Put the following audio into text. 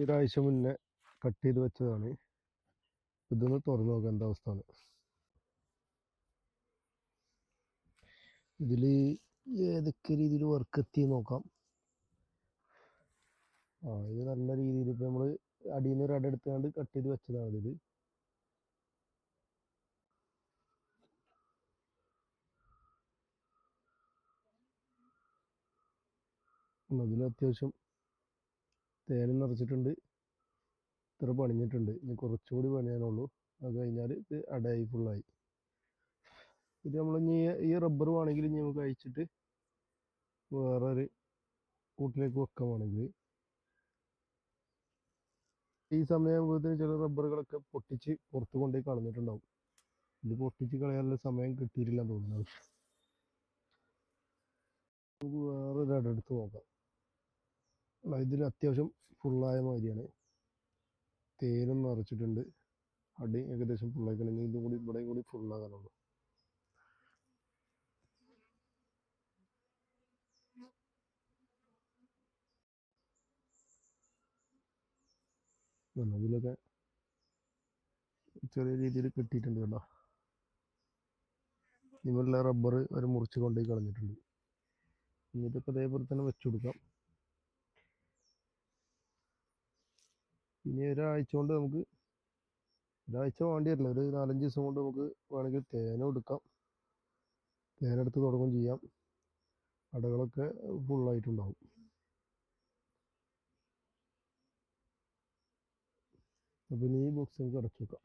ഒരാഴ്ച മുന്നേ കട്ട് ചെയ്ത് വെച്ചതാണ്. ഇതൊന്ന് തുറന്നു നോക്കാം എന്താ അവസ്ഥ. ഇതിൽ ഏതൊക്കെ രീതിയിൽ വർക്ക് എത്തി നോക്കാം. ഇത് നല്ല രീതിയിൽ ഇപ്പം നമ്മൾ അടിയിൽ നിന്ന് ഒരു അട എടുത്തുകൊണ്ട് കട്ട് ചെയ്ത് വെച്ചതാണ് ഇത്. അതിൽ അത്യാവശ്യം തേനും നിറച്ചിട്ടുണ്ട്. ഇത്ര പണിഞ്ഞിട്ടുണ്ട്. ഇനി കുറച്ചുകൂടി പണിയാനുള്ളൂ. അത് കഴിഞ്ഞാൽ ഇത് അടയായി ഫുള്ളായി. ഇത് നമ്മൾ ഇനി ഈ റബ്ബർ വേണമെങ്കിൽ ഇനി നമുക്ക് അയച്ചിട്ട് വേറൊരു കൂട്ടിലേക്ക് വെക്കാൻ വേണമെങ്കിൽ ഈ സമയമാകുമ്പോഴത്തേന് ചില റബ്ബറുകളൊക്കെ പൊട്ടിച്ച് പുറത്ത് കൊണ്ടുപോയി കളഞ്ഞിട്ടുണ്ടാവും. ഇത് പൊട്ടിച്ച് കളയാനുള്ള സമയം കിട്ടിയിട്ടില്ലെന്ന് തോന്നുന്നത്. നമുക്ക് വേറൊരു അട എടുത്ത് നോക്കാം. ഇതിൽ അത്യാവശ്യം ഫുള്ളായ മാതിരിയാണ്. തേനും നിറച്ചിട്ടുണ്ട്. അടി ഏകദേശം ഫുള്ളായിക്കണമെങ്കിൽ ഇതും കൂടി ഇവിടെയും കൂടി ഫുള്ളാകാനുള്ളൂ. അതിലൊക്കെ ചെറിയ രീതിയിൽ കിട്ടിയിട്ടുണ്ട് കേട്ടോ. ഇവരുടെ റബ്ബർ ഒരു മുറിച്ച് കൊണ്ടുപോയി കളഞ്ഞിട്ടുണ്ട്. ഇതൊക്കെ അതേപോലെ തന്നെ വെച്ചു കൊടുക്കാം. ഇനി ഒരാഴ്ച കൊണ്ട് നമുക്ക് ഒരാഴ്ച വേണ്ടി വരില്ല, ഒരു 4-5 ദിവസം കൊണ്ട് നമുക്ക് വേണമെങ്കിൽ തേനും എടുക്കാം. തേനെടുത്ത് തുടങ്ങും ചെയ്യാം. അടകളൊക്കെ ഫുള്ളായിട്ടുണ്ടാവും. അപ്പം ഇനി ഈ ബോക്സ് നമുക്ക് അടച്ചു വെക്കാം.